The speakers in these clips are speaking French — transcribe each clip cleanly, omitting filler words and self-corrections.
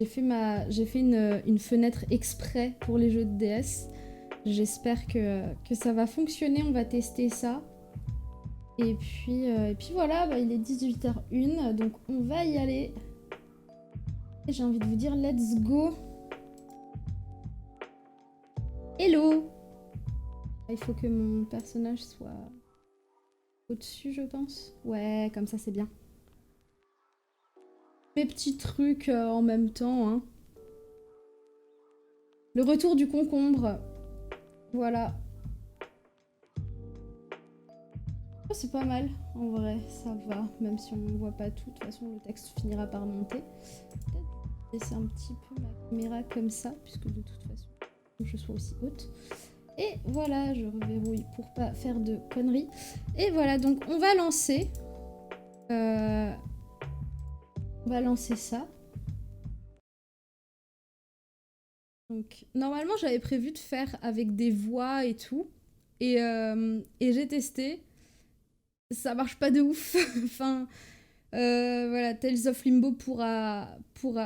J'ai fait une fenêtre exprès pour les jeux de DS. J'espère que ça va fonctionner, on va tester ça. Et puis voilà, bah, il est 18h01, donc on va y aller. Et j'ai envie de vous dire let's go. Hello. Il faut que mon personnage soit au-dessus, je pense. Ouais, comme ça c'est bien. Mes petits trucs en même temps, hein. Le retour du concombre. Voilà. Oh, c'est pas mal, en vrai, ça va. Même si on ne voit pas tout, de toute façon le texte finira par monter. Peut-être laisser un petit peu ma caméra comme ça, puisque de toute façon, je sois aussi haute. Et voilà, je reverrouille pour pas faire de conneries. Et voilà, donc on va lancer. On va lancer ça. Donc, normalement, j'avais prévu de faire avec des voix et tout. Et j'ai testé. Ça marche pas de ouf. Enfin, voilà, Tales of Limbo pourra...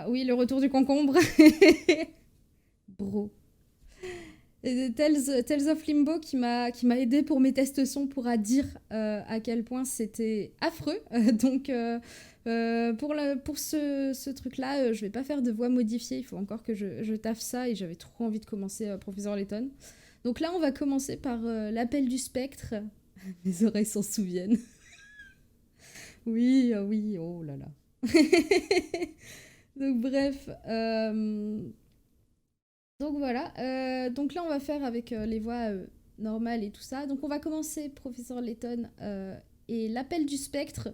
Oui, le retour du concombre. Bro. Et Tales of Limbo qui m'a aidé pour mes tests son pourra dire à quel point c'était affreux. Donc pour ce truc-là, je vais pas faire de voix modifiée. Il faut encore que je taffe ça et j'avais trop envie de commencer Professeur Layton. Donc là, on va commencer par l'appel du spectre. Mes oreilles s'en souviennent. Oui, oui, oh là là. Donc bref, donc voilà. Donc là, on va faire avec les voix normales et tout ça. Donc on va commencer Professeur Layton et l'appel du spectre.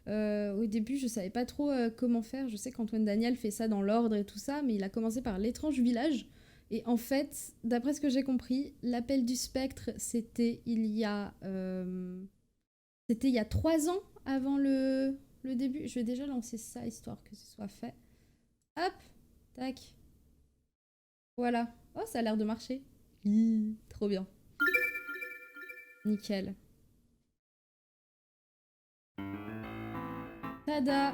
Au début, je savais pas trop comment faire. Je sais qu'Antoine Daniel fait ça dans l'ordre et tout ça, mais il a commencé par l'étrange village. Et en fait, d'après ce que j'ai compris, l'appel du spectre, c'était il y a 3 ans avant le début. Je vais déjà lancer ça, histoire que ce soit fait. Hop, tac. Voilà. Oh, ça a l'air de marcher. Trop bien. Nickel. Tada.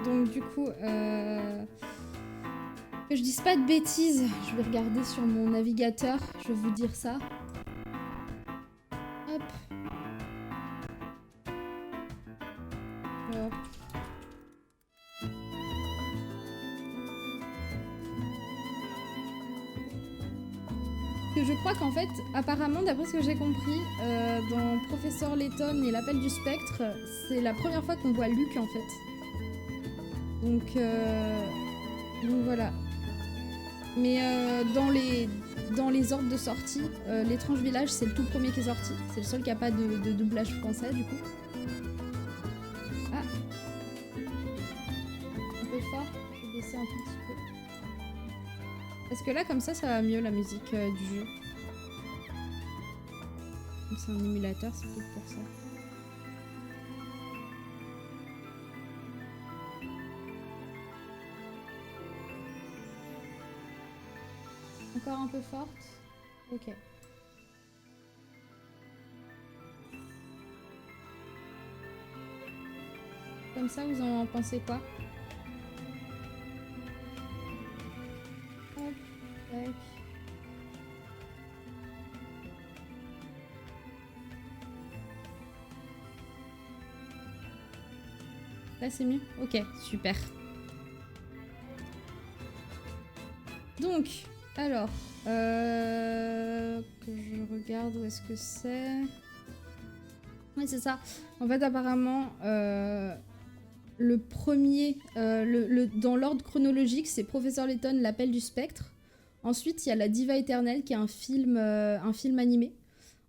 Donc du coup, que je dise pas de bêtises, je vais regarder sur mon navigateur, je vais vous dire ça. Hop. Hop. Que je crois qu'en fait, apparemment, d'après ce que j'ai compris, dans Professeur Layton et l'appel du spectre, c'est la première fois qu'on voit Luc en fait. Donc voilà. Mais dans les ordres de sortie, l'étrange village, c'est le tout premier qui est sorti. C'est le seul qui n'a pas de doublage français du coup. Ah, un peu fort. Je vais baisser un tout petit peu. Parce que là, comme ça va mieux la musique du jeu. C'est un émulateur, c'est peut-être pour ça. Encore un peu forte. Ok. Comme ça, vous en pensez quoi? Hop, tac. Là, c'est mieux? Ok, super. Donc, alors, que je regarde où est-ce que c'est. Oui, c'est ça. En fait, apparemment, le premier, dans l'ordre chronologique, c'est Professeur Layton, l'appel du spectre. Ensuite, il y a La Diva éternelle, qui est un film animé.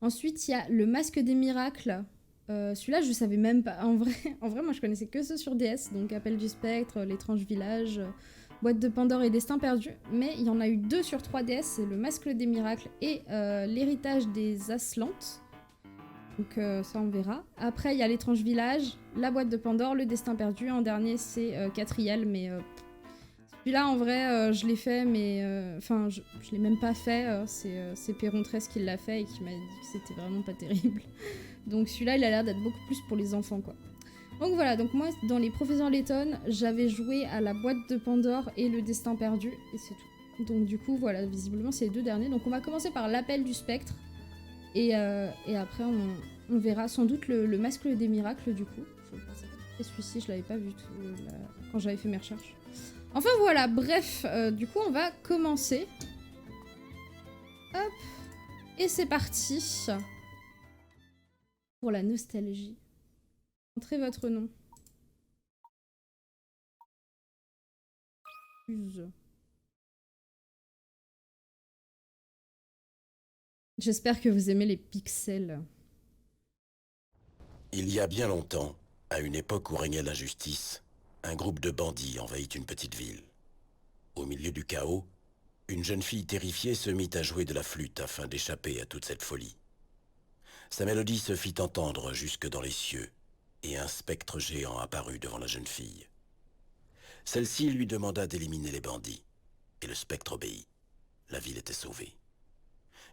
Ensuite, il y a Le Masque des Miracles. Celui-là, je savais même pas. En vrai, moi, je connaissais que ceux sur DS. Donc, Appel du Spectre, L'étrange village, Boîte de Pandore et Destin perdu. Mais il y en a eu 2 sur 3DS. C'est Le Masque des Miracles et L'héritage des Aslantes. Donc ça, on verra. Après, il y a L'étrange village, La Boîte de Pandore, Le Destin perdu. En dernier, c'est Catriel. Mais celui-là, en vrai, je l'ai fait, mais... Enfin, je l'ai même pas fait. C'est Perron 13 qui l'a fait et qui m'a dit que c'était vraiment pas terrible. Donc celui-là, il a l'air d'être beaucoup plus pour les enfants, quoi. Donc voilà, donc moi, dans les Professeurs Layton, j'avais joué à la boîte de Pandore et le destin perdu, et c'est tout. Donc du coup, voilà, visiblement, c'est les deux derniers. Donc on va commencer par l'appel du spectre, et après, on verra sans doute le masque des miracles, du coup. Et celui-ci, je l'avais pas vu quand j'avais fait mes recherches. Enfin voilà, bref, du coup, on va commencer. Hop, et c'est parti pour la nostalgie. Entrez votre nom. J'espère que vous aimez les pixels. Il y a bien longtemps, à une époque où régnait l'injustice, un groupe de bandits envahit une petite ville. Au milieu du chaos, une jeune fille terrifiée se mit à jouer de la flûte afin d'échapper à toute cette folie. Sa mélodie se fit entendre jusque dans les cieux, et un spectre géant apparut devant la jeune fille. Celle-ci lui demanda d'éliminer les bandits, et le spectre obéit. La ville était sauvée.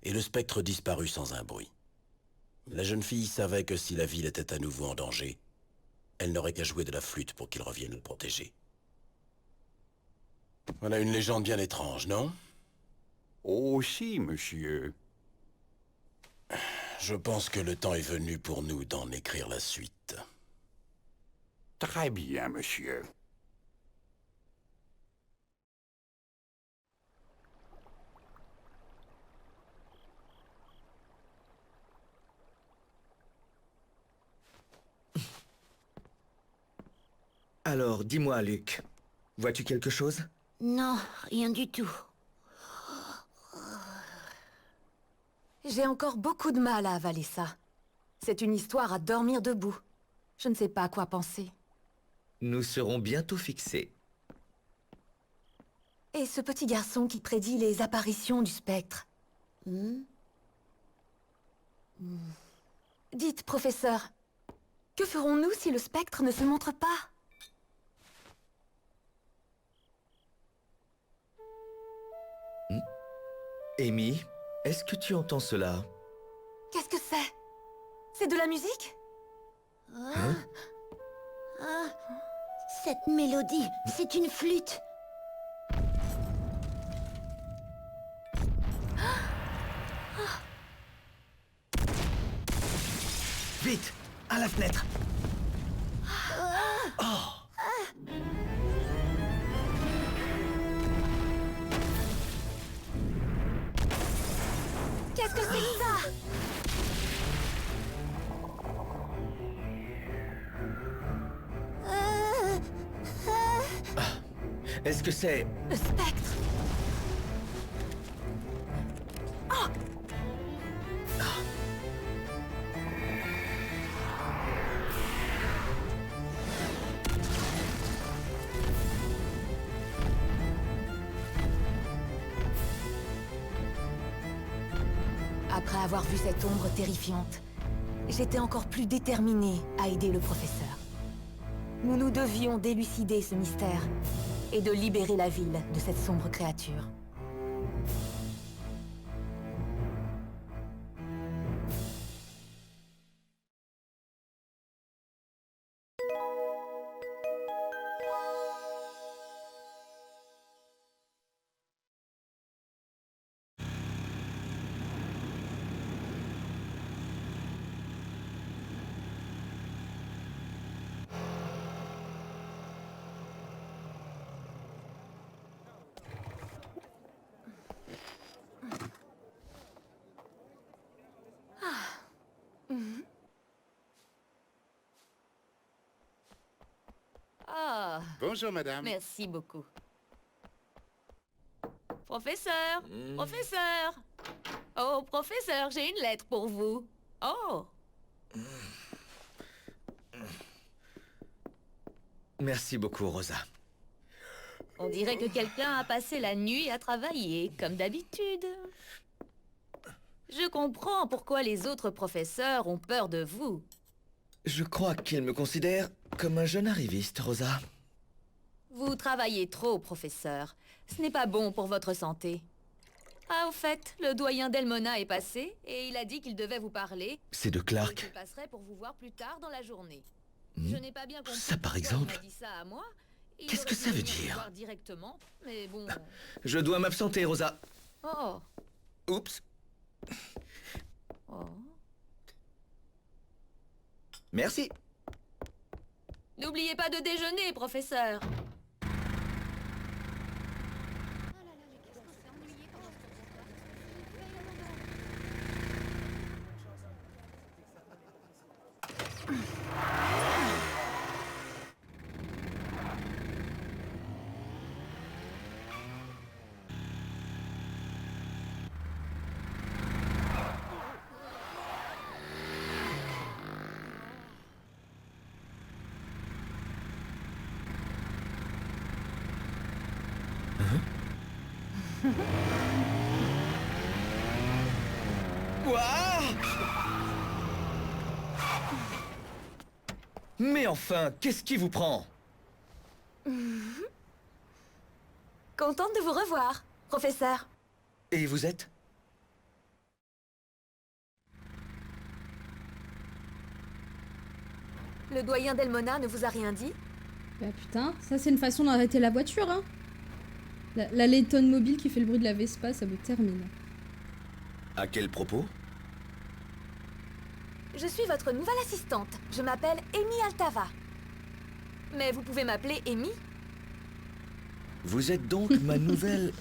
Et le spectre disparut sans un bruit. La jeune fille savait que si la ville était à nouveau en danger, elle n'aurait qu'à jouer de la flûte pour qu'il revienne le protéger. Voilà une légende bien étrange, non? Oh si, monsieur. Je pense que le temps est venu pour nous d'en écrire la suite. Très bien, monsieur. Alors, dis-moi, Luc. Vois-tu quelque chose? Non, rien du tout. J'ai encore beaucoup de mal à avaler ça. C'est une histoire à dormir debout. Je ne sais pas quoi penser. Nous serons bientôt fixés. Et ce petit garçon qui prédit les apparitions du spectre. Dites, professeur, que ferons-nous si le spectre ne se montre pas? Amy, est-ce que tu entends cela? Qu'est-ce que c'est? C'est de la musique? Cette mélodie, c'est une flûte. Vite! À la fenêtre! Qu'est-ce que c'est que ça? Est-ce que c'est... Le spectre! Après avoir vu cette ombre terrifiante, j'étais encore plus déterminée à aider le professeur. Nous nous devions d'élucider ce mystère et de libérer la ville de cette sombre créature. Ah, Bonjour, madame. merci beaucoup. Professeur! Professeur! Oh, professeur, j'ai une lettre pour vous. Oh! Merci beaucoup, Rosa. On dirait que quelqu'un a passé la nuit à travailler, comme d'habitude. Je comprends pourquoi les autres professeurs ont peur de vous. Je crois qu'ils me considèrent comme un jeune arriviste, Rosa. Vous travaillez trop, professeur. Ce n'est pas bon pour votre santé. Ah, au fait, le doyen Delmona est passé et il a dit qu'il devait vous parler. C'est de Et qu'il Clark. passerait pour vous voir plus tard dans la journée. Je n'ai pas bien compris Ça, par pourquoi exemple. il m'a dit ça à moi. Il Qu'est-ce aurait que pu ça veut venir me dire? voir directement, mais bon... Je dois m'absenter, Rosa. Oh, Oups. oh. Merci. N'oubliez pas de déjeuner, professeur. Ouah! Mais enfin, qu'est-ce qui vous prend? Contente de vous revoir, professeur. Et vous êtes? Le doyen Delmona ne vous a rien dit? Bah putain, ça c'est une façon d'arrêter la voiture, hein. La Layton mobile qui fait le bruit de la Vespa, ça me termine. À quel propos? Je suis votre nouvelle assistante. Je m'appelle Amy Altava. Mais vous pouvez m'appeler Amy? Vous êtes donc ma nouvelle...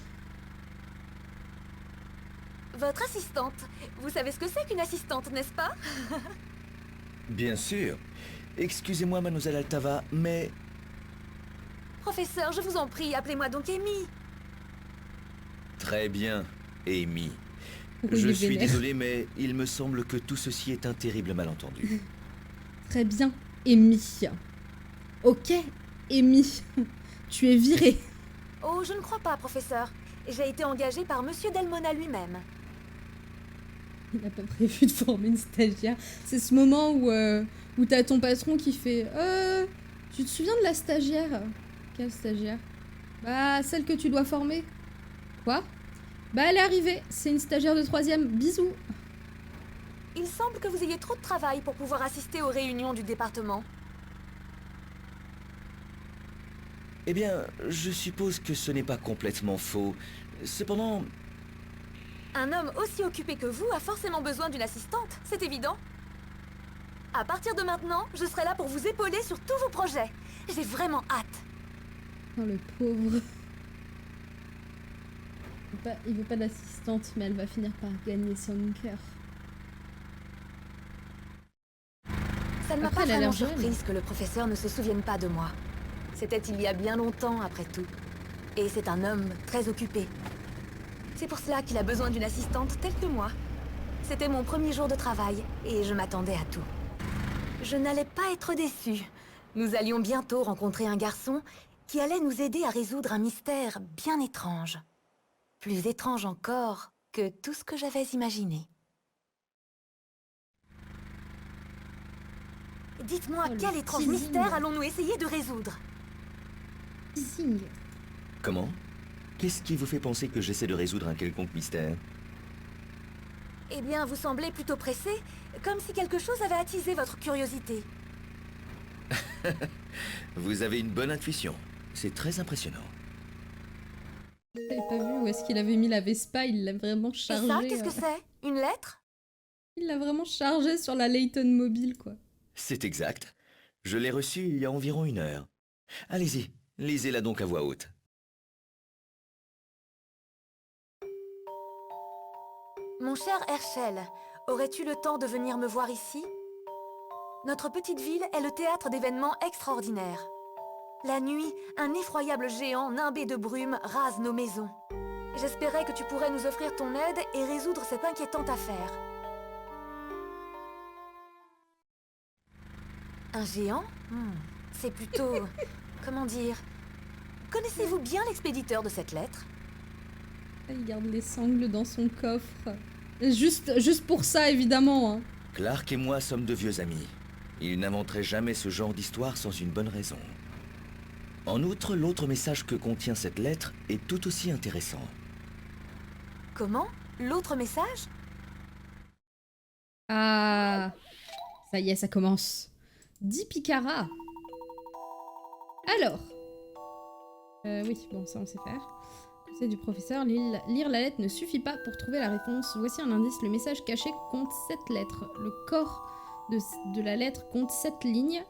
Votre assistante. Vous savez ce que c'est qu'une assistante, n'est-ce pas? Bien sûr. Excusez-moi, mademoiselle Altava, mais... Professeur, je vous en prie, appelez-moi donc Amy. Très bien, Amy. Oui, Je il est suis vénère. désolé, mais il me semble que tout ceci est un terrible malentendu. Très bien, Amy. Ok, Amy. Tu es virée. Oh, je ne crois pas, professeur. J'ai été engagée par Monsieur Delmona lui-même. Il n'a pas prévu de former une stagiaire. C'est ce moment où t'as ton patron qui fait tu te souviens de la stagiaire? Quelle stagiaire? Bah, celle que tu dois former. Quoi? Bah, elle est arrivée. C'est une stagiaire de 3e. Bisous. Il semble que vous ayez trop de travail pour pouvoir assister aux réunions du département. Eh bien, je suppose que ce n'est pas complètement faux. Cependant, Un homme aussi occupé que vous a forcément besoin d'une assistante, c'est évident. À partir de maintenant, je serai là pour vous épauler sur tous vos projets. J'ai vraiment hâte. Oh, le pauvre. Il veut pas d'assistante, mais elle va finir par gagner son cœur. Ça ne m'a Après, pas elle a l'air vraiment jeune. surprise que le professeur ne se souvienne pas de moi. C'était il y a bien longtemps, après tout. Et c'est un homme très occupé. C'est pour cela qu'il a besoin d'une assistante telle que moi. C'était mon premier jour de travail, et je m'attendais à tout. Je n'allais pas être déçue. Nous allions bientôt rencontrer un garçon qui allait nous aider à résoudre un mystère bien étrange. Plus étrange encore que tout ce que j'avais imaginé. Dites-moi, Oh, le quel étrange teasing. mystère allons-nous essayer de résoudre? Teasing. comment? Qu'est-ce qui vous fait penser que j'essaie de résoudre un quelconque mystère? Eh bien, vous semblez plutôt pressé, comme si quelque chose avait attisé votre curiosité. Vous avez une bonne intuition. C'est très impressionnant. J'avais pas vu où est-ce qu'il avait mis la Vespa, il l'a vraiment Et chargée. ça, qu'est-ce que c'est? Une lettre? Il l'a vraiment chargée sur la Layton mobile, quoi. C'est exact. Je l'ai reçue il y a environ 1 heure. Allez-y, lisez-la donc à voix haute. Mon cher Herschel, aurais-tu le temps de venir me voir ici? Notre petite ville est le théâtre d'événements extraordinaires. La nuit, un effroyable géant nimbé de brume rase nos maisons. J'espérais que tu pourrais nous offrir ton aide et résoudre cette inquiétante affaire. Un géant? C'est plutôt... comment dire? Connaissez-vous bien l'expéditeur de cette lettre? Il garde les sangles dans son coffre. Juste pour ça, évidemment. Hein. Clark et moi sommes de vieux amis. Il n'inventerait jamais ce genre d'histoire sans une bonne raison. En outre, l'autre message que contient cette lettre est tout aussi intéressant. Comment? L'autre message? Ah, ça y est, ça commence. 10 picaras. Alors. Oui, bon, ça on sait faire. Conseil du professeur, lire la lettre ne suffit pas pour trouver la réponse. Voici un indice, le message caché compte 7 lettres. Le corps de la lettre compte 7 lignes.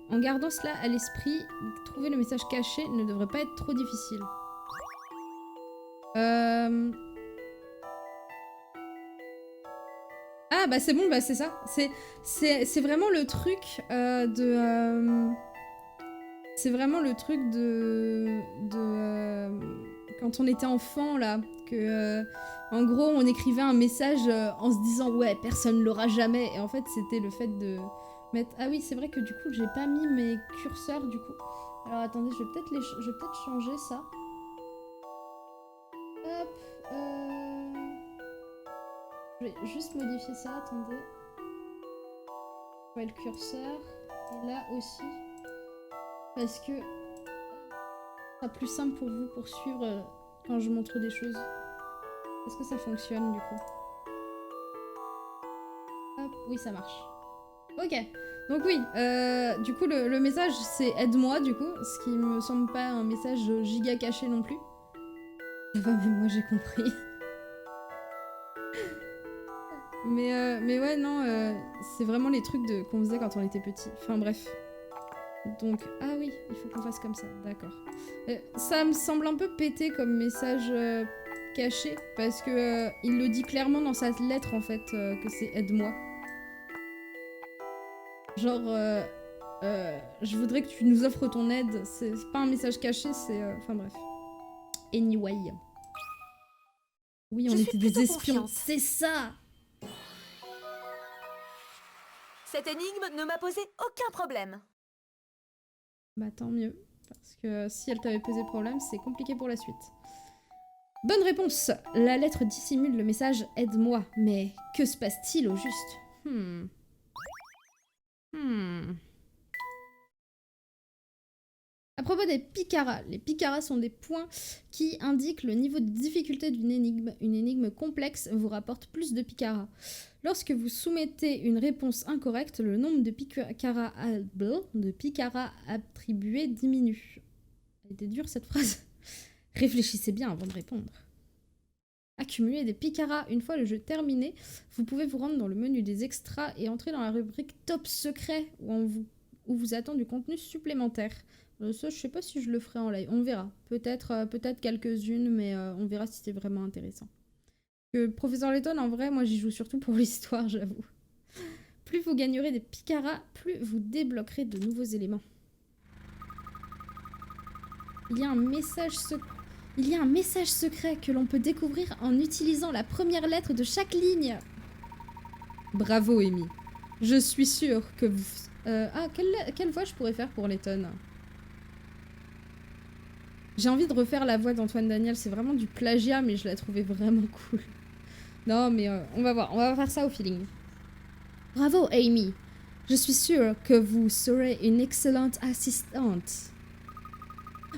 En gardant cela à l'esprit, trouver le message caché ne devrait pas être trop difficile. Ah bah c'est bon, bah c'est ça. C'est vraiment le truc c'est vraiment le truc de quand on était enfant là, que en gros on écrivait un message en se disant ouais personne l'aura jamais, et en fait c'était le fait de mettre... Ah oui c'est vrai que du coup j'ai pas mis mes curseurs du coup. Alors attendez, je vais peut-être changer ça. Hop, je vais juste modifier ça, attendez. Ouais, le curseur, et là aussi. Parce que ça sera plus simple pour vous pour suivre quand je montre des choses. Est-ce que ça fonctionne du coup? Hop, oui ça marche. Ok, donc oui, du coup le message c'est aide-moi du coup, ce qui me semble pas un message giga caché non plus. Enfin même moi j'ai compris. mais ouais non, c'est vraiment les trucs qu'on faisait quand on était petit. Enfin bref. Donc, ah oui, il faut qu'on fasse comme ça, d'accord. Ça me semble un peu pété comme message caché, parce que il le dit clairement dans sa lettre en fait, que c'est aide-moi. Genre, je voudrais que tu nous offres ton aide. C'est pas un message caché, c'est... Enfin bref. Anyway. Oui, on était des espions, c'est ça! Cette énigme ne m'a posé aucun problème. Bah tant mieux, parce que si elle t'avait posé problème, c'est compliqué pour la suite. Bonne réponse! La lettre dissimule le message « Aide-moi ». Mais que se passe-t-il au juste? À propos des picaras, les picaras sont des points qui indiquent le niveau de difficulté d'une énigme. Une énigme complexe vous rapporte plus de picaras. Lorsque vous soumettez une réponse incorrecte, le nombre de picaras attribués diminue. Elle était dure cette phrase. Réfléchissez bien avant de répondre. Accumuler des picaras. Une fois le jeu terminé, vous pouvez vous rendre dans le menu des extras et entrer dans la rubrique Top Secret où vous attend du contenu supplémentaire. Ça, je sais pas si je le ferai en live. On verra. Peut-être quelques-unes, mais on verra si c'est vraiment intéressant. Professeur Layton, en vrai, moi j'y joue surtout pour l'histoire, j'avoue. Plus vous gagnerez des picaras, plus vous débloquerez de nouveaux éléments. Il y a un message secret que l'on peut découvrir en utilisant la première lettre de chaque ligne. Bravo, Amy. Je suis sûre que vous... quelle voix je pourrais faire pour Layton? J'ai envie de refaire la voix d'Antoine Daniel, c'est vraiment du plagiat, mais je la trouvais vraiment cool. Non, mais on va voir, on va faire ça au feeling. Bravo, Amy. Je suis sûre que vous serez une excellente assistante.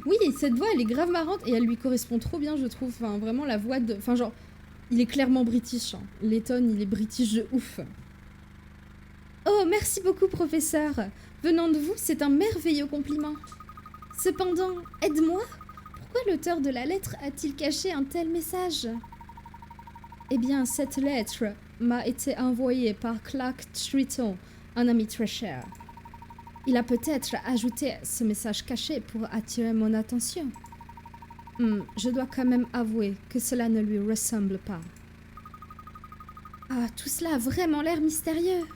Oui, cette voix, elle est grave marrante et elle lui correspond trop bien, je trouve. Enfin, vraiment, la voix de... Enfin, genre, il est clairement british. Hein. Layton, il est british de ouf. Oh, merci beaucoup, professeur. Venant de vous, c'est un merveilleux compliment. Cependant, aide-moi. Pourquoi l'auteur de la lettre a-t-il caché un tel message? Eh bien, cette lettre m'a été envoyée par Clark Triton, un ami très cher. Il a peut-être ajouté ce message caché pour attirer mon attention. Je dois quand même avouer que cela ne lui ressemble pas. Ah, tout cela a vraiment l'air mystérieux.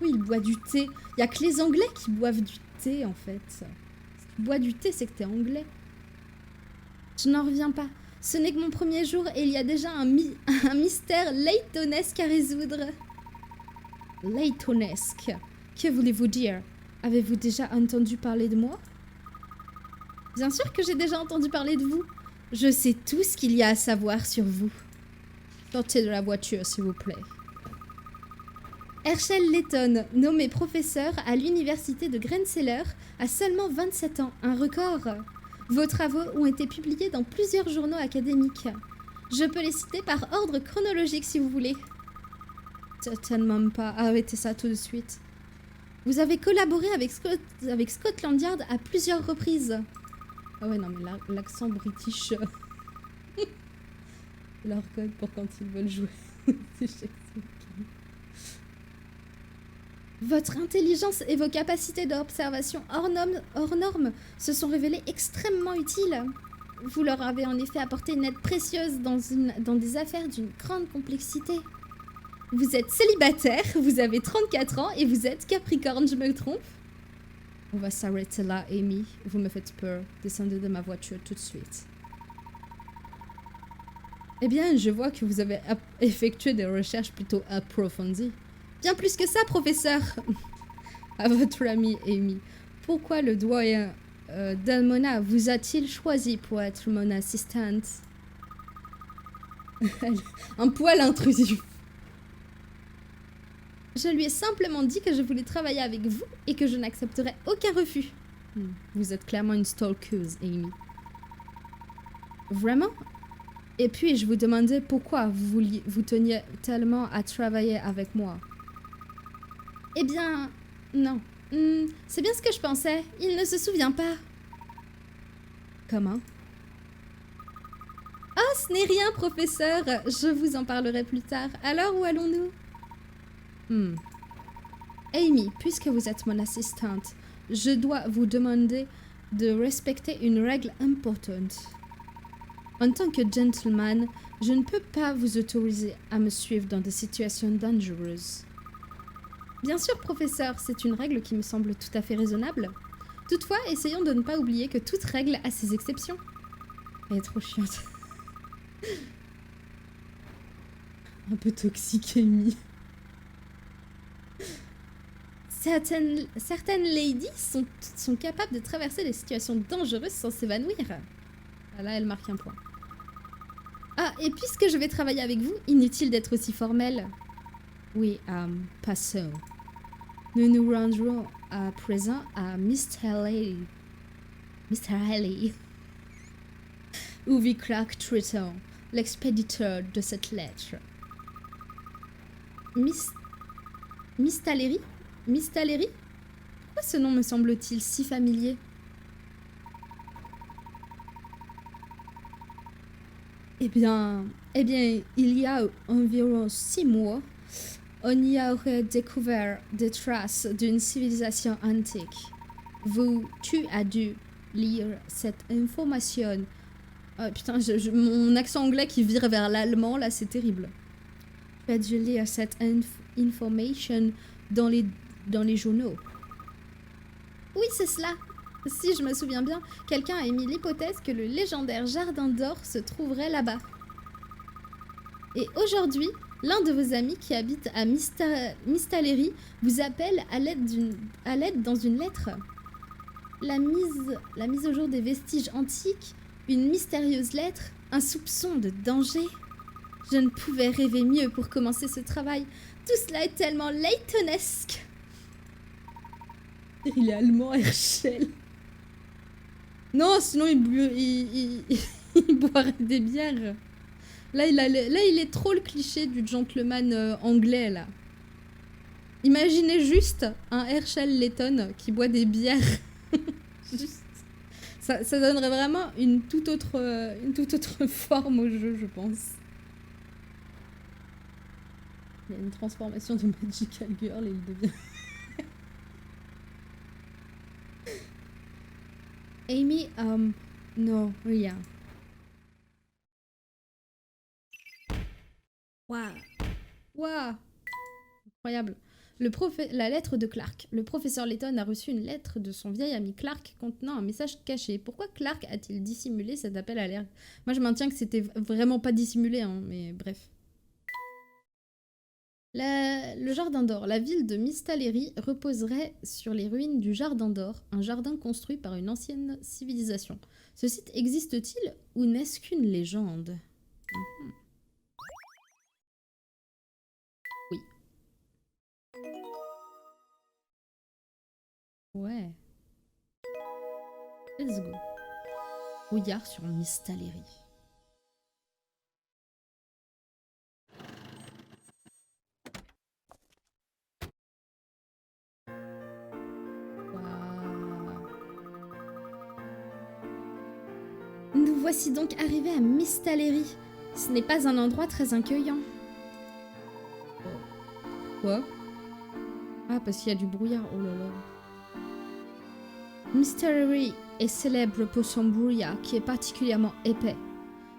Oui, il boit du thé. Il n'y a que les Anglais qui boivent du thé, en fait. Si tu bois du thé, c'est que t'es anglais. Je n'en reviens pas. Ce n'est que mon premier jour et il y a déjà un mystère laytonesque à résoudre. Laytonesque. Que voulez-vous dire? Avez-vous déjà entendu parler de moi? Bien sûr que j'ai déjà entendu parler de vous. Je sais tout ce qu'il y a à savoir sur vous. Sortez de la voiture, s'il vous plaît. Herschel Layton, nommé professeur à l'université de Rensselaer, a seulement 27 ans, un record. Vos travaux ont été publiés dans plusieurs journaux académiques. Je peux les citer par ordre chronologique si vous voulez. Certainement pas. Arrêtez ça tout de suite. Vous avez collaboré avec Scotland Yard à plusieurs reprises. Ah ouais, non, mais l'accent british... c'est leur code pour quand ils veulent jouer. Votre intelligence et vos capacités d'observation hors normes se sont révélées extrêmement utiles. Vous leur avez en effet apporté une aide précieuse dans des affaires d'une grande complexité. Vous êtes célibataire, vous avez 34 ans et vous êtes Capricorne, je me trompe? On va s'arrêter là, Amy. Vous me faites peur. Descendez de ma voiture tout de suite. Eh bien, je vois que vous avez effectué des recherches plutôt approfondies. Bien plus que ça, professeur. À votre amie Amy. Pourquoi le doyen d'Almona vous a-t-il choisi pour être mon assistante? Un poil intrusif. Je lui ai simplement dit que je voulais travailler avec vous et que je n'accepterais aucun refus. Vous êtes clairement une stalkeuse, Amy. Vraiment? Et puis, je vous demandais pourquoi vous teniez tellement à travailler avec moi. Eh bien, non. C'est bien ce que je pensais. Il ne se souvient pas. Comment? Oh, ce n'est rien, professeur. Je vous en parlerai plus tard. Alors, où allons-nous? Amy, puisque vous êtes mon assistante, je dois vous demander de respecter une règle importante. En tant que gentleman, je ne peux pas vous autoriser à me suivre dans des situations dangereuses. Bien sûr, professeur, c'est une règle qui me semble tout à fait raisonnable. Toutefois, essayons de ne pas oublier que toute règle a ses exceptions. Elle est trop chiante. Un peu toxique, Amy. Certaines ladies sont capables de traverser des situations dangereuses sans s'évanouir. Là, elle marque un point. Ah, et puisque je vais travailler avec vous, inutile d'être aussi formel. Oui, passons. Nous nous rendrons à présent à Mr. Haley. Où vit Clark Triton, l'expéditeur de cette lettre. Miss Tallery? Miss Tallery? Pourquoi ce nom me semble-t-il si familier? Eh bien, il y a environ 6 mois, on y aurait découvert des traces d'une civilisation antique. Tu as dû lire cette information. Oh, putain, mon accent anglais qui vire vers l'allemand, là, c'est terrible. Tu as dû lire cette information dans les journaux. Oui, c'est cela. Si je me souviens bien, quelqu'un a émis l'hypothèse que le légendaire jardin d'or se trouverait là-bas. Et aujourd'hui, l'un de vos amis qui habite à Miss Tallery vous appelle à l'aide dans une lettre. La mise au jour des vestiges antiques, une mystérieuse lettre, un soupçon de danger. Je ne pouvais rêver mieux pour commencer ce travail. Tout cela est tellement Laytonesque. Il est allemand, Herschel. Non, sinon il boirait des bières. Là, il est trop le cliché du gentleman anglais, là. Imaginez juste un Herschel Layton qui boit des bières. Juste. Ça donnerait vraiment une toute autre forme au jeu, je pense. Il y a une transformation de Magical Girl et il devient... Amy, non, rien. Waouh. Waouh. Incroyable. La lettre de Clark. Le professeur Layton a reçu une lettre de son vieil ami Clark contenant un message caché. Pourquoi Clark a-t-il dissimulé cet appel à l'air? Moi, je maintiens que c'était vraiment pas dissimulé, hein, mais bref. Le Jardin d'Or. La ville de Miss Tallery reposerait sur les ruines du Jardin d'Or, un jardin construit par une ancienne civilisation. Ce site existe-t-il ou n'est-ce qu'une légende? Oui. Ouais. Let's go. Regard sur Miss Tallery. Nous voici donc arrivés à Mystalery. Ce n'est pas un endroit très accueillant. Quoi? Ah, parce qu'il y a du brouillard. Oh là là. Mystalery est célèbre pour son brouillard qui est particulièrement épais.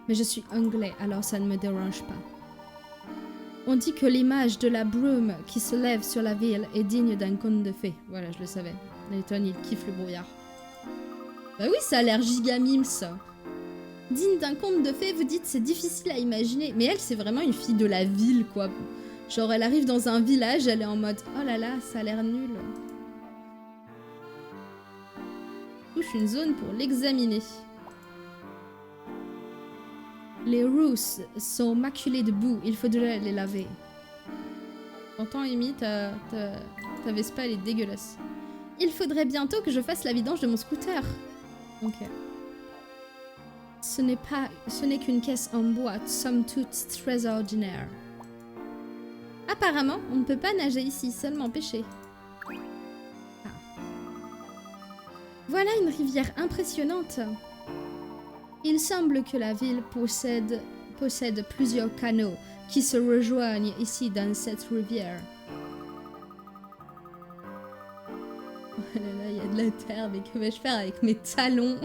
Mais je suis anglais, alors ça ne me dérange pas. On dit que l'image de la brume qui se lève sur la ville est digne d'un conte de fées. Voilà, je le savais. Layton, il kiffe le brouillard. Bah oui, ça a l'air giga mimes, ça. Digne d'un conte de fées, vous dites, c'est difficile à imaginer. Mais elle, c'est vraiment une fille de la ville, quoi. Genre, elle arrive dans un village, elle est en mode « Oh là là, ça a l'air nul. » Touche une zone pour l'examiner. Les rousses sont maculées de boue, il faudrait les laver. T'entends, Amy, ta Vespa, elle est dégueulasse. Il faudrait bientôt que je fasse la vidange de mon scooter. Ok. Ce n'est qu'une caisse en bois, somme toute très ordinaire. Apparemment, on ne peut pas nager ici, seulement pêcher. Ah. Voilà une rivière impressionnante. Il semble que la ville possède plusieurs canaux qui se rejoignent ici dans cette rivière. Oh là là, il y a de la terre, mais que vais-je faire avec mes talons?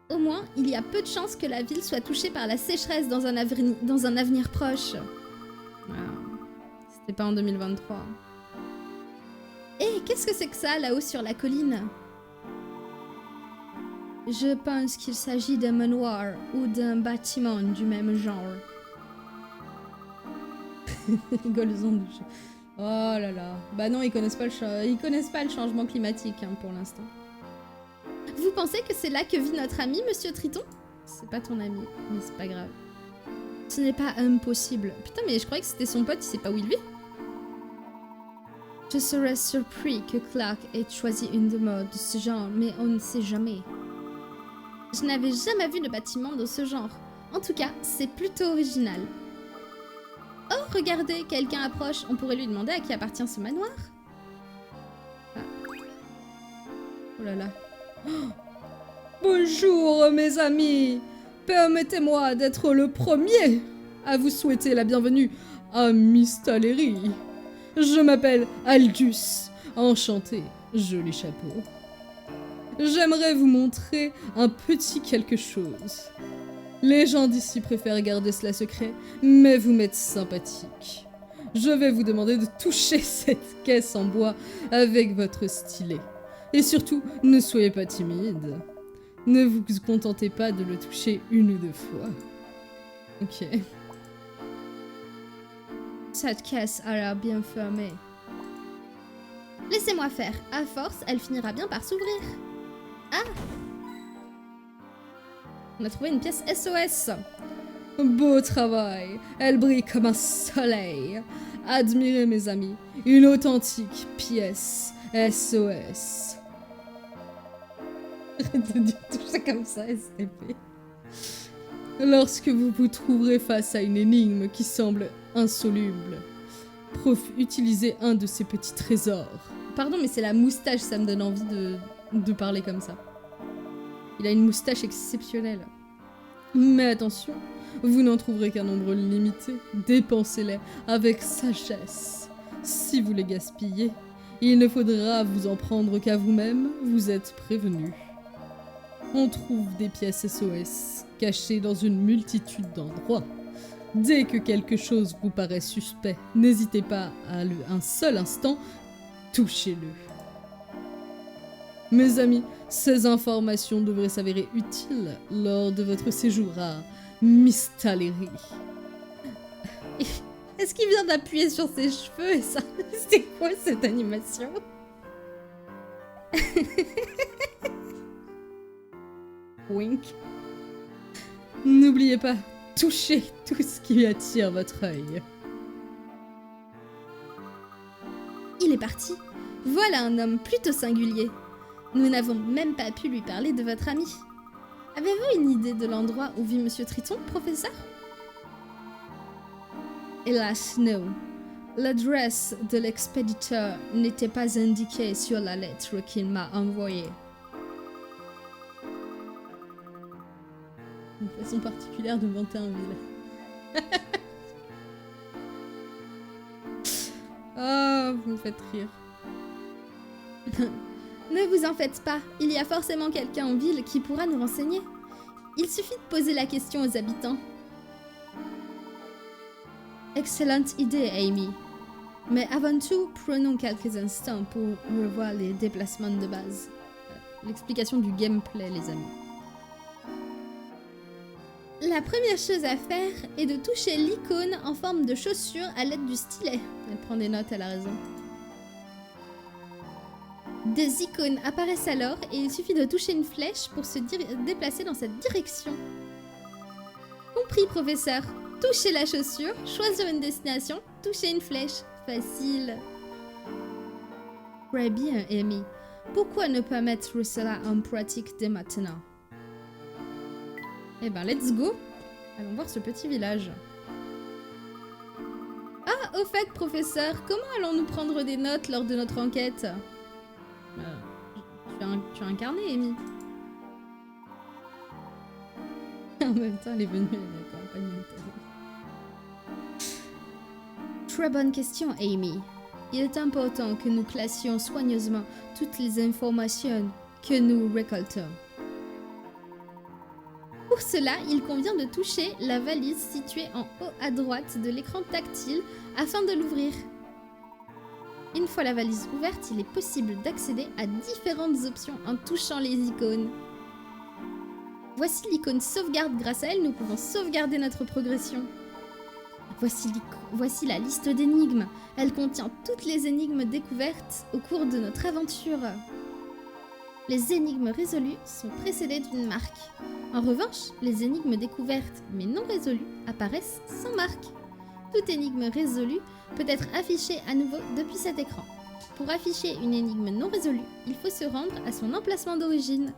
Au moins, il y a peu de chances que la ville soit touchée par la sécheresse dans un avenir proche. Wow. C'était pas en 2023. Et qu'est-ce que c'est que ça, là-haut sur la colline? Je pense qu'il s'agit d'un manoir ou d'un bâtiment du même genre. Golzon du jeu. Oh là là. Bah non, ils connaissent pas le changement climatique hein, pour l'instant. Vous pensez que c'est là que vit notre ami, Monsieur Triton? C'est pas ton ami, mais c'est pas grave. Ce n'est pas impossible. Putain, mais je croyais que c'était son pote, il sait pas où il vit. Je serais surpris que Clark ait choisi une demeure de ce genre, mais on ne sait jamais. Je n'avais jamais vu de bâtiment de ce genre. En tout cas, c'est plutôt original. Oh, regardez, quelqu'un approche. On pourrait lui demander à qui appartient ce manoir. Ah. Oh là là. Oh. Bonjour, mes amis. Permettez-moi d'être le premier à vous souhaiter la bienvenue à Mystalery. Je m'appelle Aldus. Enchanté, joli chapeau. J'aimerais vous montrer un petit quelque chose. Les gens d'ici préfèrent garder cela secret, mais vous m'êtes sympathique. Je vais vous demander de toucher cette caisse en bois avec votre stylet. Et surtout, ne soyez pas timide. Ne vous contentez pas de le toucher une ou deux fois. Ok. Cette caisse a l'air bien fermée. Laissez-moi faire. À force, elle finira bien par s'ouvrir. Ah! On a trouvé une pièce SOS. Beau travail. Elle brille comme un soleil. Admirez, mes amis. Une authentique pièce SOS. Arrête de dire tout ça comme ça, STP. Lorsque vous vous trouverez face à une énigme qui semble insoluble, utilisez un de ces petits trésors. Pardon, mais c'est la moustache, ça me donne envie de parler comme ça. Il a une moustache exceptionnelle. Mais attention, vous n'en trouverez qu'un nombre limité. Dépensez-les avec sagesse. Si vous les gaspillez, il ne faudra vous en prendre qu'à vous-même, vous êtes prévenus. On trouve des pièces SOS cachées dans une multitude d'endroits. Dès que quelque chose vous paraît suspect, n'hésitez pas à un seul instant, touchez-le. Mes amis, ces informations devraient s'avérer utiles lors de votre séjour à Mystalery. Est-ce qu'il vient d'appuyer sur ses cheveux et ça? C'est quoi cette animation? Wink. N'oubliez pas, touchez tout ce qui attire votre œil. Il est parti. Voilà un homme plutôt singulier. Nous n'avons même pas pu lui parler de votre ami. Avez-vous une idée de l'endroit où vit Monsieur Triton, professeur? Hélas, non. L'adresse de l'expéditeur n'était pas indiquée sur la lettre qu'il m'a envoyée. Une façon particulière de vanter un ville. Oh, vous me faites rire. Ne vous en faites pas, il y a forcément quelqu'un en ville qui pourra nous renseigner. Il suffit de poser la question aux habitants. Excellente idée, Amy. Mais avant tout, prenons quelques instants pour revoir les déplacements de base. L'explication du gameplay, les amis. La première chose à faire est de toucher l'icône en forme de chaussure à l'aide du stylet. Elle prend des notes, elle a raison. Des icônes apparaissent alors et il suffit de toucher une flèche pour se déplacer dans cette direction. Compris, professeur. Toucher la chaussure, choisir une destination, toucher une flèche. Facile. Très bien, Amy. Pourquoi ne pas mettre cela en pratique dès maintenant? Eh ben, let's go. Allons voir ce petit village. Ah, au fait, professeur, comment allons-nous prendre des notes lors de notre enquête? Tu as un carnet, Amy. En même temps, elle est venue à la campagne. Très bonne question, Amy. Il est important que nous classions soigneusement toutes les informations que nous récoltons. Pour cela, il convient de toucher la valise située en haut à droite de l'écran tactile afin de l'ouvrir. Une fois la valise ouverte, il est possible d'accéder à différentes options en touchant les icônes. Voici l'icône sauvegarde. Grâce à elle, nous pouvons sauvegarder notre progression. Voici la liste d'énigmes. Elle contient toutes les énigmes découvertes au cours de notre aventure. Les énigmes résolues sont précédées d'une marque. En revanche, les énigmes découvertes mais non résolues apparaissent sans marque. Toute énigme résolue peut être affichée à nouveau depuis cet écran. Pour afficher une énigme non résolue, il faut se rendre à son emplacement d'origine.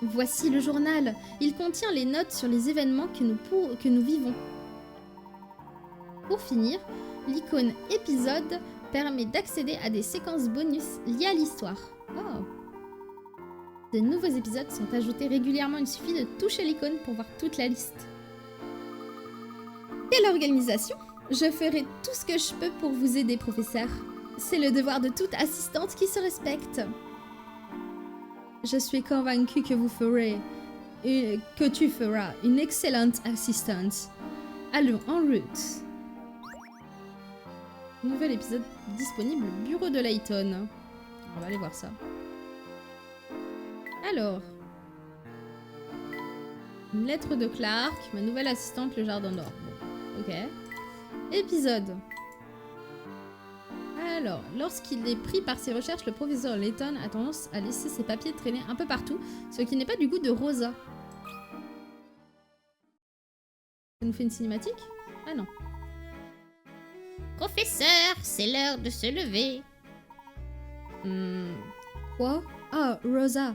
Voici le journal. Il contient les notes sur les événements que nous vivons. Pour finir, l'icône épisode permet d'accéder à des séquences bonus liées à l'histoire. Oh. De nouveaux épisodes sont ajoutés régulièrement. Il suffit de toucher l'icône pour voir toute la liste. Quelle organisation! Je ferai tout ce que je peux pour vous aider, professeur. C'est le devoir de toute assistante qui se respecte. Je suis convaincue que tu feras une excellente assistante. Allons en route. Nouvel épisode disponible, bureau de Layton. On va aller voir ça. Alors. Une lettre de Clark, ma nouvelle assistante, le jardin d'or. Bon, ok. Épisode. Alors, lorsqu'il est pris par ses recherches, le professeur Layton a tendance à laisser ses papiers traîner un peu partout, ce qui n'est pas du goût de Rosa. Ça nous fait une cinématique? Ah non. Professeur, c'est l'heure de se lever. Quoi? Ah, Rosa,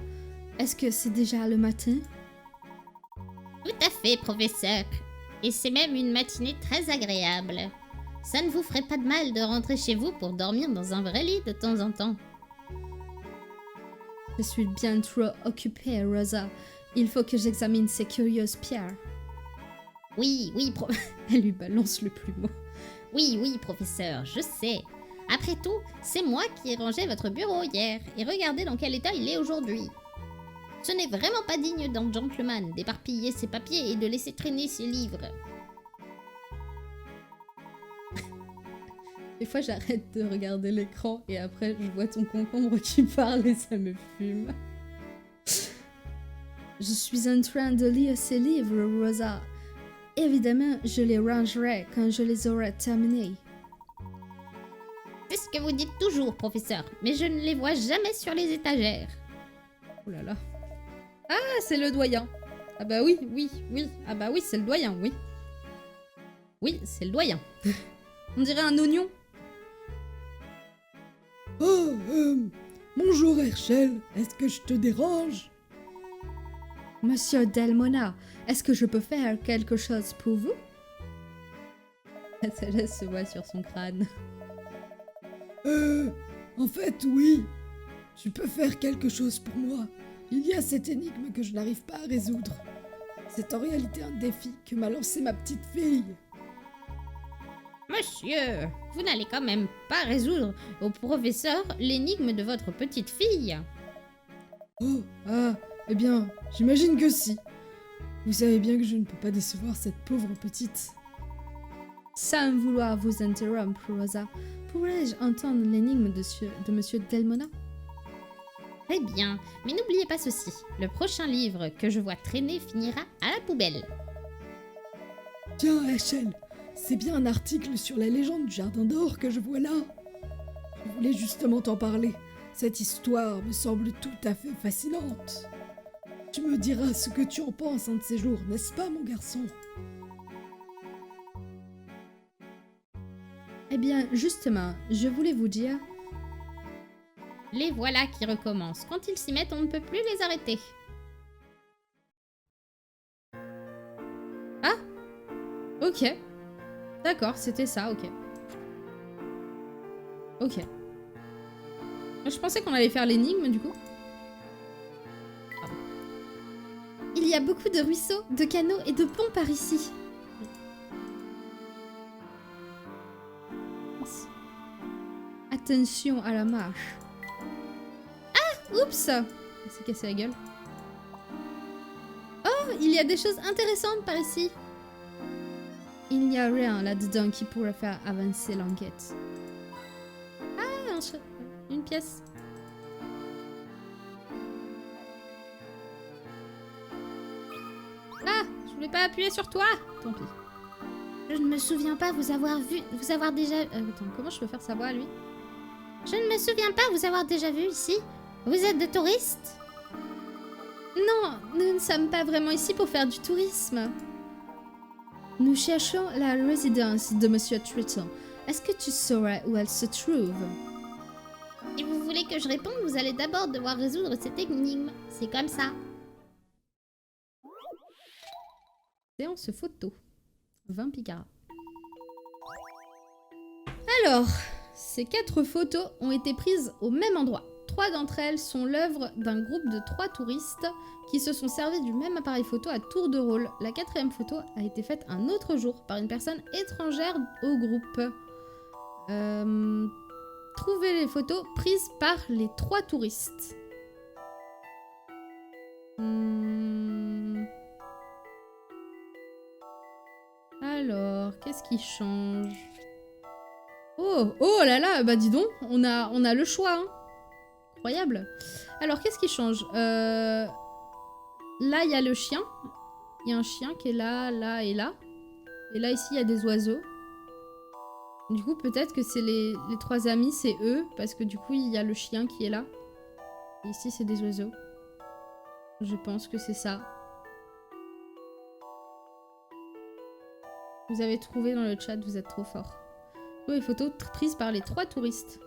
est-ce que c'est déjà le matin? Tout à fait, professeur. Et c'est même une matinée très agréable. Ça ne vous ferait pas de mal de rentrer chez vous pour dormir dans un vrai lit de temps en temps. Je suis bien trop occupée, Rosa. Il faut que j'examine ces curieuses pierres. Oui, Elle lui balance le plumeau. oui, professeur, je sais. Après tout, c'est moi qui ai rangé votre bureau hier, et regardez dans quel état il est aujourd'hui. Ce n'est vraiment pas digne d'un gentleman d'éparpiller ses papiers et de laisser traîner ses livres. Des fois, j'arrête de regarder l'écran et après, je vois ton concombre qui parle et ça me fume. Je suis en train de lire ces livres, Rosa. Évidemment, je les rangerai quand je les aurai terminés. C'est ce que vous dites toujours, professeur, mais je ne les vois jamais sur les étagères. Oh là là. Ah, c'est le doyen. Ah bah oui. Ah bah oui, c'est le doyen, oui. Oui, c'est le doyen. On dirait un oignon. Oh, bonjour Herschel, est-ce que je te dérange? Monsieur Delmona, est-ce que je peux faire quelque chose pour vous? Ça laisse se voit sur son crâne. En fait, oui. Tu peux faire quelque chose pour moi. Il y a cette énigme que je n'arrive pas à résoudre. C'est en réalité un défi que m'a lancé ma petite fille. Monsieur, vous n'allez quand même pas résoudre au professeur l'énigme de votre petite fille. Oh, ah, eh bien, j'imagine que si. Vous savez bien que je ne peux pas décevoir cette pauvre petite. Sans vouloir vous interrompre, Rosa, pourrais-je entendre l'énigme de Monsieur Delmona? Très bien, mais n'oubliez pas ceci. Le prochain livre que je vois traîner finira à la poubelle. Tiens, Herschel, c'est bien un article sur la légende du Jardin d'Or que je vois là. Je voulais justement t'en parler. Cette histoire me semble tout à fait fascinante. Tu me diras ce que tu en penses un de ces jours, n'est-ce pas, mon garçon? Eh bien, justement, je voulais vous dire... Les voilà qui recommencent. Quand ils s'y mettent, on ne peut plus les arrêter. Ah! Ok. D'accord, c'était ça, ok. Ok. Je pensais qu'on allait faire l'énigme, du coup. Il y a beaucoup de ruisseaux, de canaux et de ponts par ici. Attention à la marche. Ah! Oups! Elle s'est cassé la gueule. Oh! Il y a des choses intéressantes par ici. Il n'y a rien là-dedans qui pourrait faire avancer l'enquête. Ah! Une pièce. Ah! Je voulais pas appuyer sur toi! Tant pis. Je ne me souviens pas vous avoir déjà... Attends, comment je peux faire sa voix, lui? Je ne me souviens pas vous avoir déjà vu ici. Vous êtes de touristes? Non, nous ne sommes pas vraiment ici pour faire du tourisme. Nous cherchons la résidence de Monsieur Triton. Est-ce que tu saurais où elle se trouve? Si vous voulez que je réponde, vous allez d'abord devoir résoudre cette énigme. C'est comme ça. Séance photo. 20 Picard. Alors, ces 4 photos ont été prises au même endroit. 3 d'entre elles sont l'œuvre d'un groupe de 3 touristes qui se sont servis du même appareil photo à tour de rôle. La 4e photo a été faite un autre jour par une personne étrangère au groupe. Trouvez les photos prises par les 3 touristes. Alors, qu'est-ce qui change? Oh, oh là là, bah dis donc, on a le choix, hein. Incroyable. Alors, qu'est-ce qui change? Là, il y a le chien. Il y a un chien qui est là, là et là. Et là, ici, il y a des oiseaux. Du coup, peut-être que c'est les 3 amis, c'est eux. Parce que du coup, il y a le chien qui est là. Et ici, c'est des oiseaux. Je pense que c'est ça. Vous avez trouvé dans le chat, vous êtes trop fort. Les photos prises par les 3 touristes.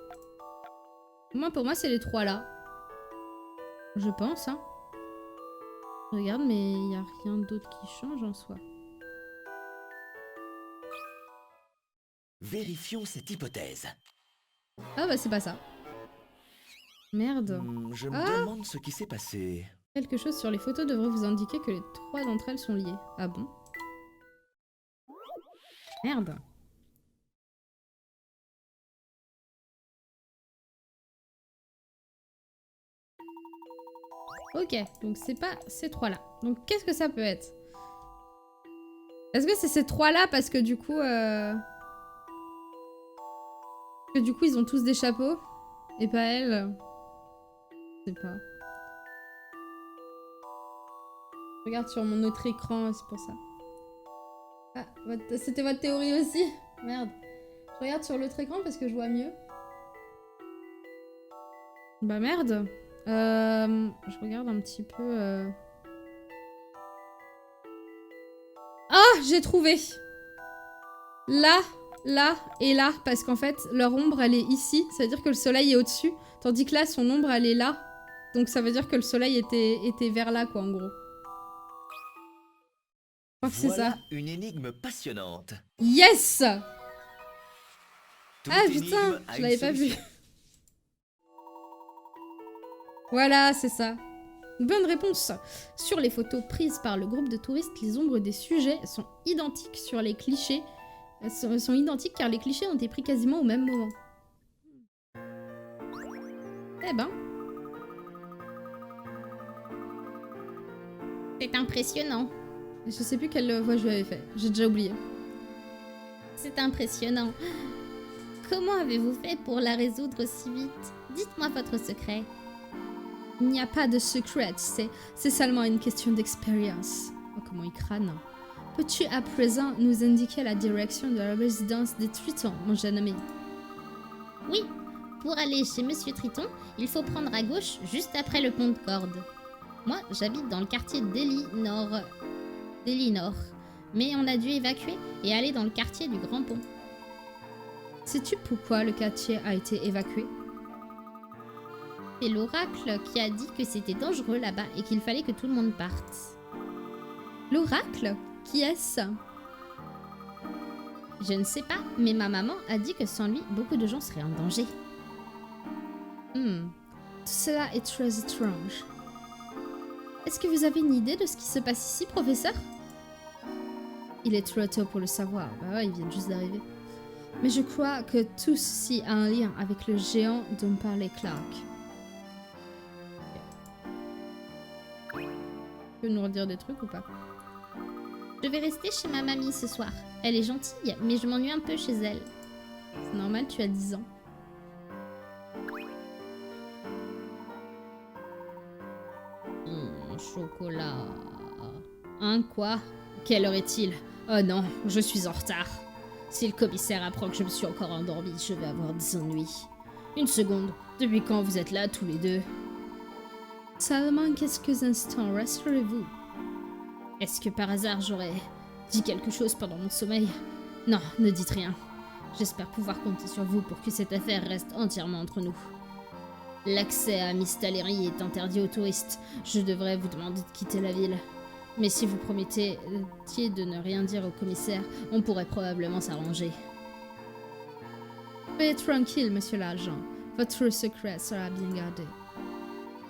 Pour moi, c'est les 3 là. Je pense, hein. Je regarde, mais il n'y a rien d'autre qui change en soi. Vérifions cette hypothèse. Ah bah c'est pas ça. Merde. Je me demande ce qui s'est passé. Quelque chose sur les photos devrait vous indiquer que les 3 d'entre elles sont liées. Ah bon? Merde. Ok, donc c'est pas ces 3 là. Donc qu'est-ce que ça peut être? Est-ce que c'est ces 3 là parce que du coup... ils ont tous des chapeaux et pas elle? Je sais pas. Je regarde sur mon autre écran, c'est pour ça. Ah, c'était votre théorie aussi? Merde. Je regarde sur l'autre écran parce que je vois mieux. Bah merde. Je regarde un petit peu... Ah, j'ai trouvé. Là, là et là. Parce qu'en fait, leur ombre, elle est ici. Ça veut dire que le soleil est au-dessus. Tandis que là, son ombre, elle est là. Donc ça veut dire que le soleil était vers là, quoi, en gros. Je crois que c'est ça. Une énigme passionnante. Yes! Toute Ah énigme putain, a je une l'avais pas vu. solution. Voilà, c'est ça. Bonne réponse. Sur les photos prises par le groupe de touristes, les ombres des sujets sont identiques sur les clichés. Sont identiques car les clichés ont été pris quasiment au même moment. Eh ben. C'est impressionnant. Je sais plus quelle voix je lui avais fait. J'ai déjà oublié. C'est impressionnant. Comment avez-vous fait pour la résoudre si vite? Dites-moi votre secret. Il n'y a pas de secret, c'est seulement une question d'expérience. Oh, comment il crâne. Peux-tu à présent nous indiquer la direction de la résidence des Tritons, mon jeune ami? Oui, pour aller chez Monsieur Triton, il faut prendre à gauche juste après le pont de corde. Moi, j'habite dans le quartier d'Ely Nord. Mais on a dû évacuer et aller dans le quartier du Grand Pont. Sais-tu pourquoi le quartier a été évacué? C'est l'oracle qui a dit que c'était dangereux là-bas et qu'il fallait que tout le monde parte. L'oracle? Qui est-ce? Je ne sais pas, mais ma maman a dit que sans lui, beaucoup de gens seraient en danger. Tout cela est très étrange. Est-ce que vous avez une idée de ce qui se passe ici, professeur? Il est trop tôt pour le savoir. Bah ouais, ils viennent juste d'arriver. Mais je crois que tout ceci a un lien avec le géant dont parlait Clark. Tu peux nous redire des trucs ou pas? Je vais rester chez ma mamie ce soir. Elle est gentille, mais je m'ennuie un peu chez elle. C'est normal, tu as 10 ans. Chocolat. Hein, quoi? Quelle heure est-il? Oh non, je suis en retard. Si le commissaire apprend que je me suis encore endormie, je vais avoir des ennuis. Une seconde, depuis quand vous êtes là tous les deux? Seulement quelques instants, rassurez-vous. Est-ce que par hasard j'aurais dit quelque chose pendant mon sommeil? Non, ne dites rien. J'espère pouvoir compter sur vous pour que cette affaire reste entièrement entre nous. L'accès à Miss Talery est interdit aux touristes. Je devrais vous demander de quitter la ville. Mais si vous promettez de ne rien dire au commissaire, on pourrait probablement s'arranger. Soyez tranquille, monsieur l'agent. Votre secret sera bien gardé.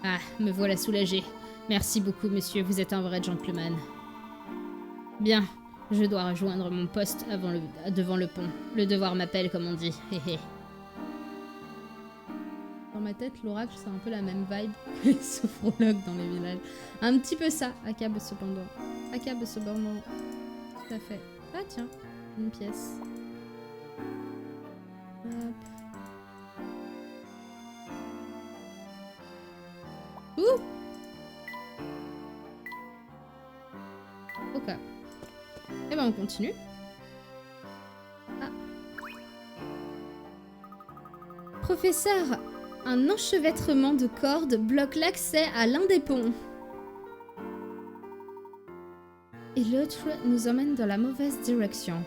Ah, me voilà soulagée. Merci beaucoup, monsieur, vous êtes un vrai gentleman. Bien, je dois rejoindre mon poste devant le pont. Le devoir m'appelle, comme on dit. Hé hé. Dans ma tête, l'oracle, c'est un peu la même vibe que les sophrologues dans les villages. Un petit peu ça, Akab cependant. Akab cependant. Tout à fait. Ah tiens, une pièce. Hop. Ouh! Ok. Et ben on continue. Ah. Professeur, un enchevêtrement de cordes bloque l'accès à l'un des ponts. Et l'autre nous emmène dans la mauvaise direction.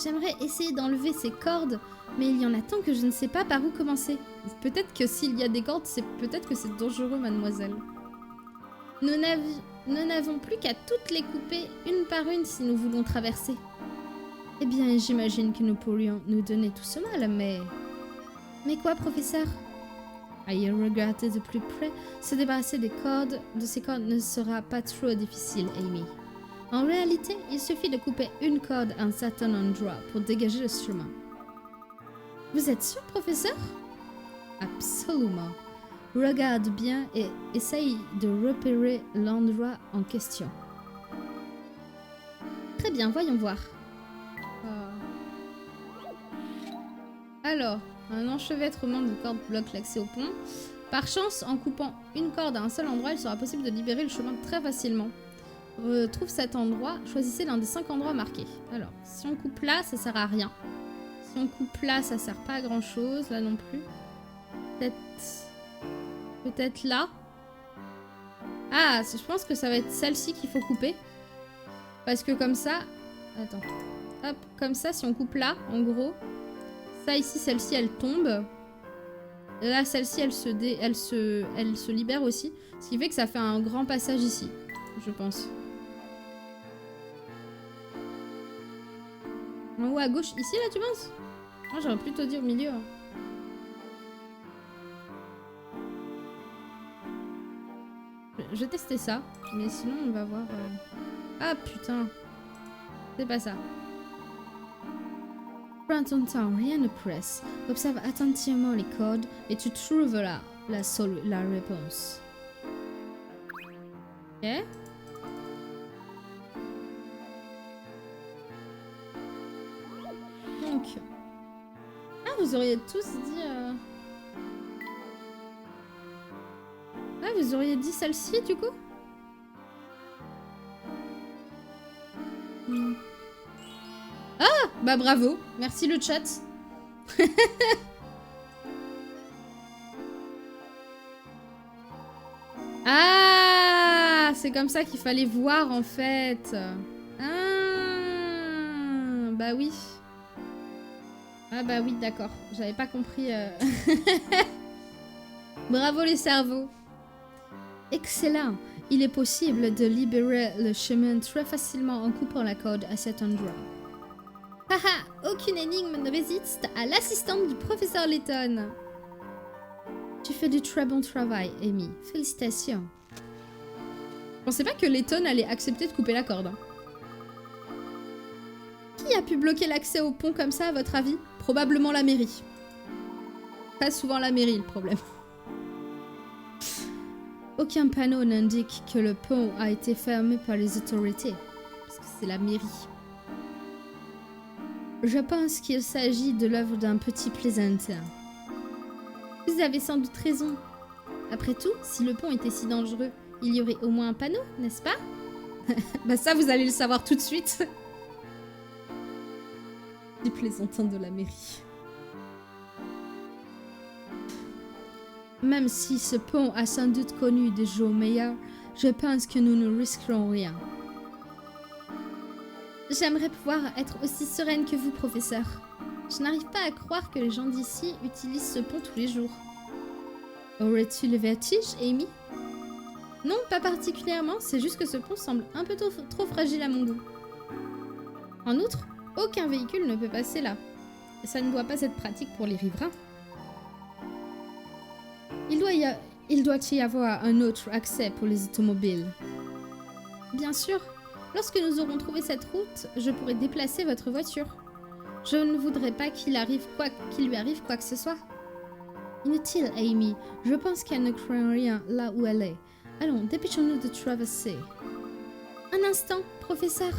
J'aimerais essayer d'enlever ces cordes, mais il y en a tant que je ne sais pas par où commencer. Peut-être que s'il y a des cordes, peut-être que c'est dangereux, mademoiselle. Nous n'avons plus qu'à toutes les couper une par une si nous voulons traverser. Eh bien, j'imagine que nous pourrions nous donner tout ce mal, mais... Mais quoi, professeur? À y regarder de plus près, se débarrasser de ces cordes ne sera pas trop difficile, Amy. En réalité, il suffit de couper une corde à un certain endroit pour dégager le chemin. Vous êtes sûr, professeur? Absolument. Regarde bien et essaye de repérer l'endroit en question. Très bien, voyons voir. Alors, un enchevêtrement de cordes bloque l'accès au pont. Par chance, en coupant une corde à un seul endroit, il sera possible de libérer le chemin très facilement. Trouve cet endroit, choisissez l'un des 5 endroits marqués. Alors, si on coupe là, ça sert à rien. Si on coupe là, ça sert pas à grand chose, là non plus. Peut-être là. Ah, je pense que ça va être celle-ci qu'il faut couper. Parce que comme ça... Attends. Hop, comme ça, si on coupe là, en gros... Ça ici, celle-ci, elle tombe. Là, celle-ci, elle se libère aussi. Ce qui fait que ça fait un grand passage ici, je pense. En haut à gauche, ici, là, tu penses? Moi, j'aurais plutôt dit au milieu. Je vais tester ça. Mais sinon, on va voir... Ah, putain. C'est pas ça. Prends ton temps, rien ne presse. Observe attentivement les codes et tu trouveras la réponse. Ok. Donc... Ah, vous auriez tous dit... Ah, vous auriez dit celle-ci, du coup? Ah, bah bravo. Merci le chat. Ah, c'est comme ça qu'il fallait voir, en fait. Ah, bah oui. Ah bah oui, d'accord. J'avais pas compris. Bravo les cerveaux. Excellent. Il est possible de libérer le chemin très facilement en coupant la corde à cet endroit. Haha, aucune énigme ne résiste à l'assistante du professeur Layton. Tu fais du très bon travail, Amy. Félicitations. Je pensais pas que Layton allait accepter de couper la corde. Hein. Qui a pu bloquer l'accès au pont comme ça, à votre avis? Probablement la mairie. Pas souvent la mairie, le problème. Aucun panneau n'indique que le pont a été fermé par les autorités. Parce que c'est la mairie. Je pense qu'il s'agit de l'œuvre d'un petit plaisantin. Vous avez sans doute raison. Après tout, si le pont était si dangereux, il y aurait au moins un panneau, n'est-ce pas? Bah ça, vous allez le savoir tout de suite. Petit plaisantin de la mairie. Même si ce pont a sans doute connu des jours meilleurs, je pense que nous ne risquerons rien. J'aimerais pouvoir être aussi sereine que vous, professeur. Je n'arrive pas à croire que les gens d'ici utilisent ce pont tous les jours. Aurais-tu le vertige, Amy? Non, pas particulièrement, c'est juste que ce pont semble un peu trop fragile à mon goût. En outre, aucun véhicule ne peut passer là. Et ça ne doit pas être pratique pour les riverains. Il doit y avoir un autre accès pour les automobiles. Bien sûr. Lorsque nous aurons trouvé cette route, je pourrai déplacer votre voiture. Je ne voudrais pas qu'il lui arrive quoi que ce soit. Inutile, Amy. Je pense qu'elle ne craint rien là où elle est. Allons, dépêchons-nous de traverser. Un instant, professeur.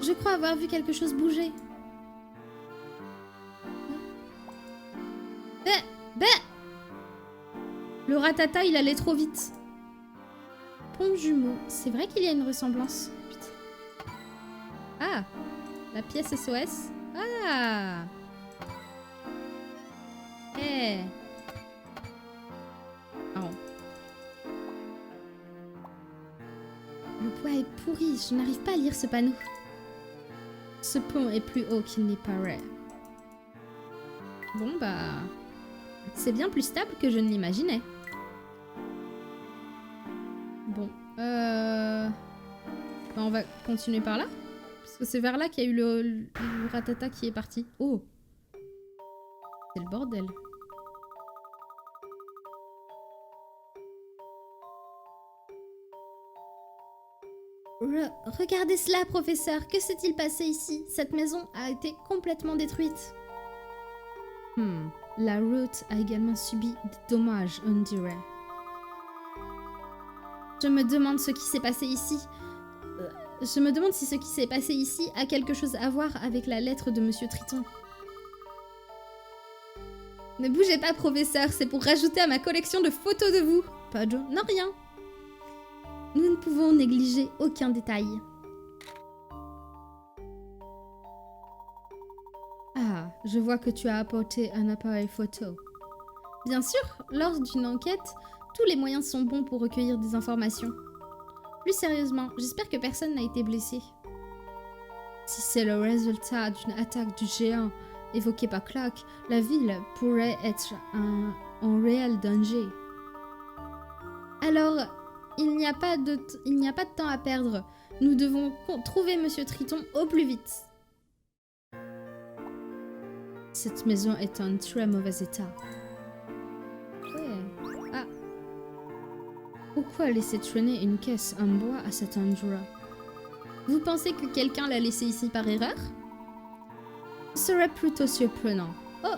Je crois avoir vu quelque chose bouger. Le ratata, il allait trop vite. Pont jumeau. C'est vrai qu'il y a une ressemblance. Putain. Ah, la pièce SOS. Ah. Eh. Oh. Le poids est pourri. Je n'arrive pas à lire ce panneau. Ce pont est plus haut qu'il n'y paraît. Bon, bah... c'est bien plus stable que je ne l'imaginais. Bon, bah on va continuer par là. Parce que c'est vers là qu'il y a eu le ratata qui est parti. Oh! C'est le bordel. Regardez cela, professeur. Que s'est-il passé ici? Cette maison a été complètement détruite. La route a également subi des dommages, on dirait. Je me demande ce qui s'est passé ici. Je me demande si ce qui s'est passé ici a quelque chose à voir avec la lettre de Monsieur Triton. Ne bougez pas, professeur, c'est pour rajouter à ma collection de photos de vous. Pas de... Non, rien. Nous ne pouvons négliger aucun détail. Ah, je vois que tu as apporté un appareil photo. Bien sûr, lors d'une enquête, tous les moyens sont bons pour recueillir des informations. Plus sérieusement, j'espère que personne n'a été blessé. Si c'est le résultat d'une attaque du géant évoquée par Clark, la ville pourrait être en réel danger. Alors, il n'y a pas de temps à perdre. Nous devons trouver Monsieur Triton au plus vite. Cette maison est en très mauvais état. Ouais. Ah. Pourquoi laisser traîner une caisse en bois à cet endroit? Vous pensez que quelqu'un l'a laissé ici par erreur? Ce serait plutôt surprenant. Oh,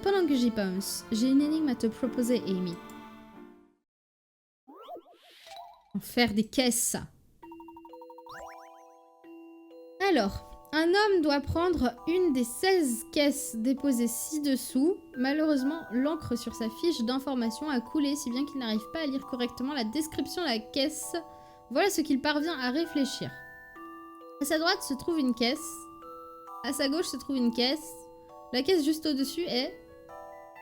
pendant que j'y pense, j'ai une énigme à te proposer, Amy. En faire des caisses. Alors, un homme doit prendre une des 16 caisses déposées ci-dessous. Malheureusement, l'encre sur sa fiche d'information a coulé, si bien qu'il n'arrive pas à lire correctement la description de la caisse. Voilà ce qu'il parvient à réfléchir. À sa droite se trouve une caisse. À sa gauche se trouve une caisse. La caisse juste au-dessus est...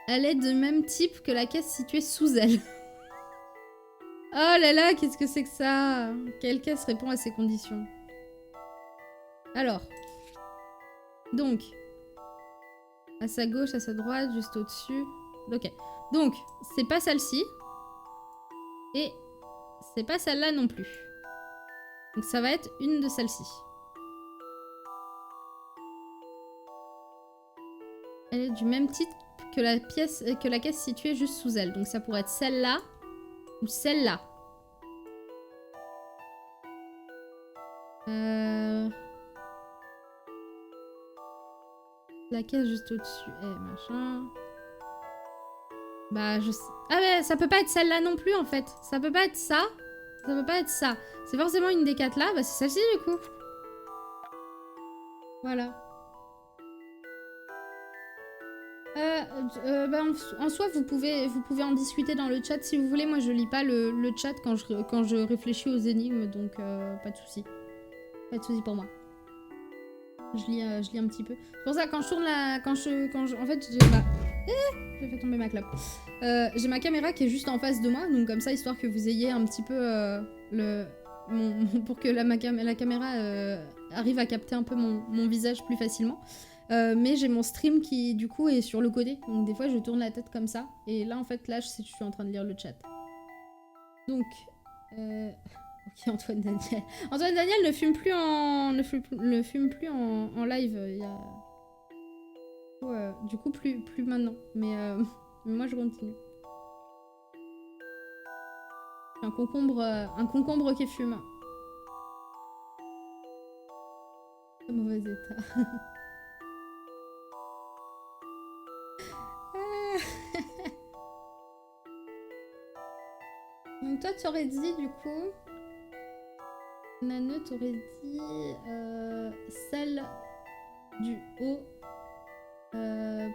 Elle est de même type que la caisse située sous elle. Oh là là, qu'est-ce que c'est que ça? Quelle caisse répond à ces conditions? Alors, donc, à sa gauche, à sa droite, juste au-dessus. Ok, donc, c'est pas celle-ci. Et c'est pas celle-là non plus. Donc ça va être une de celles-ci. Elle est du même type que la pièce, que la caisse située juste sous elle. Donc ça pourrait être celle-là ou celle-là. La caisse juste au-dessus. Machin. Bah, je sais. Ah mais ça peut pas être celle-là non plus en fait. Ça peut pas être ça. Ça peut pas être ça. C'est forcément une des 4 là. Bah c'est celle-ci du coup. Voilà. Bah, en soi, vous pouvez en discuter dans le chat si vous voulez. Moi, je lis pas le chat quand je réfléchis aux énigmes, donc pas de souci. Pas de souci pour moi. Je lis un petit peu. C'est pour ça quand je tourne la, en fait, j'ai fait tomber ma clope. J'ai ma caméra qui est juste en face de moi, donc comme ça, histoire que vous ayez un petit peu pour que la caméra arrive à capter un peu mon visage plus facilement. Mais j'ai mon stream qui du coup est sur le côté, donc des fois je tourne la tête comme ça, et là en fait là je suis en train de lire le chat. Donc, ok, Antoine Daniel ne fume plus en live, il y a... du coup plus maintenant, mais moi je continue. Un concombre qui fume. Très mauvais état. Donc toi t'aurais dit du coup, Nane t'aurais dit celle du haut, celle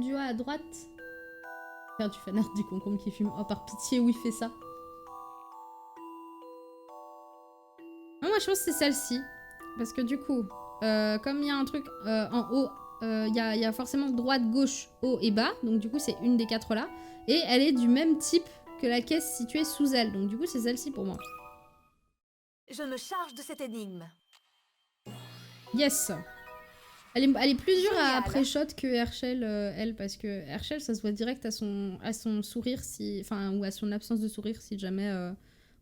du haut à droite. Faire du fanart du concombre qui fume. Oh par pitié, oui fais ça. Non, moi je pense que c'est celle-ci, parce que du coup, comme il y a un truc en haut. Il y a forcément droite, gauche, haut et bas. Donc du coup c'est une des 4 là. Et elle est du même type que la caisse située sous elle. Donc du coup c'est celle-ci pour moi. Je me charge de cette énigme. Yes. Elle est plus dure à pré-shot que Herschel, elle. Parce que Herschel ça se voit direct à son sourire. Ou à son absence de sourire si jamais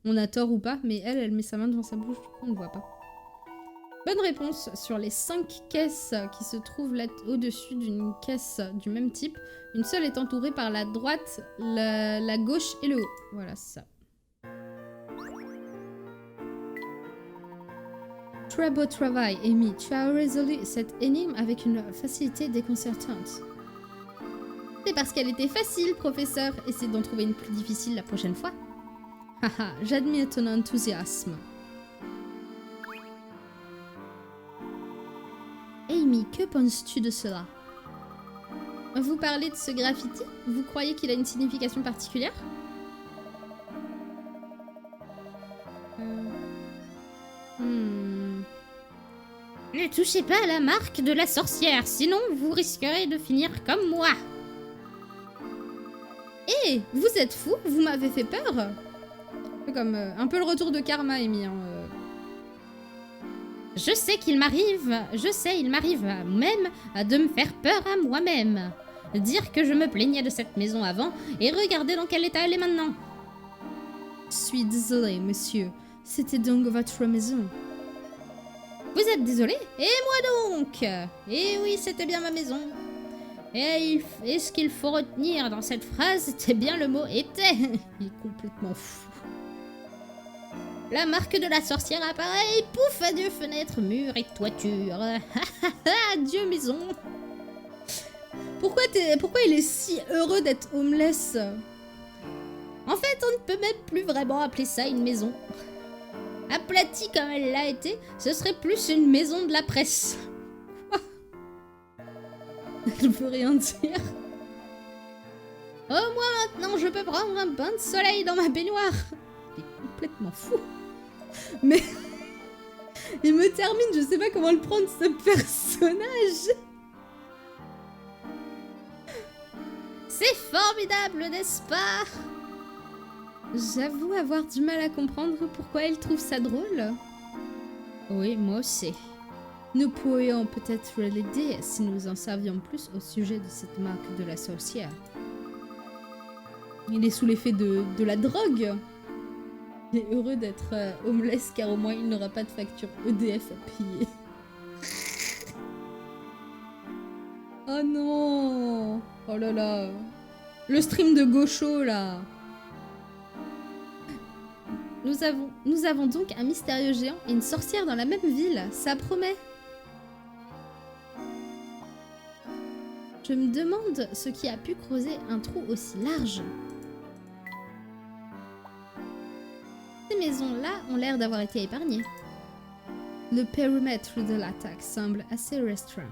on a tort ou pas. Mais elle met sa main devant sa bouche. Du coup on ne voit pas. Bonne réponse sur les 5 caisses qui se trouvent là au-dessus d'une caisse du même type. Une seule est entourée par la droite, la gauche et le haut. Voilà, c'est ça. Très beau travail, Amy. Tu as résolu cette énigme avec une facilité déconcertante. C'est parce qu'elle était facile, professeur. Essaie d'en trouver une plus difficile la prochaine fois. Haha, j'admire ton enthousiasme. Amy, que penses-tu de cela? Vous parlez de ce graffiti? Vous croyez qu'il a une signification particulière? Ne touchez pas à la marque de la sorcière, sinon vous risquerez de finir comme moi. Eh, vous êtes fou? Vous m'avez fait peur? Comme un peu le retour de Karma, Amy. Je sais, il m'arrive même de me faire peur à moi-même. Dire que je me plaignais de cette maison avant et regarder dans quel état elle est maintenant. Je suis désolée, monsieur. C'était donc votre maison. Vous êtes désolé? Et moi donc? Eh oui, c'était bien ma maison. Et ce qu'il faut retenir dans cette phrase, c'était bien le mot était. Il est complètement fou. La marque de la sorcière apparaît, et pouf, adieu fenêtre, mur et toiture. Adieu maison. Pourquoi il est si heureux d'être homeless? En fait, on ne peut même plus vraiment appeler ça une maison. Aplatie comme elle l'a été, ce serait plus une maison de la presse. Quoi? Je peux rien dire. Au moins maintenant, je peux prendre un bain de soleil dans ma baignoire. Il est complètement fou. Mais il me termine, je sais pas comment le prendre ce personnage. C'est formidable, n'est-ce pas? J'avoue avoir du mal à comprendre pourquoi il trouve ça drôle. Oui, moi aussi. Nous pourrions peut-être l'aider si nous en savions plus au sujet de cette marque de la sorcière. Il est sous l'effet de la drogue. Il est heureux d'être homeless car au moins il n'aura pas de facture EDF à payer. Oh non! Oh là là! Le stream de Gaucho là! Nous avons donc un mystérieux géant et une sorcière dans la même ville. Ça promet. Je me demande ce qui a pu creuser un trou aussi large. Ces maisons-là ont l'air d'avoir été épargnées. Le périmètre de l'attaque semble assez restreint.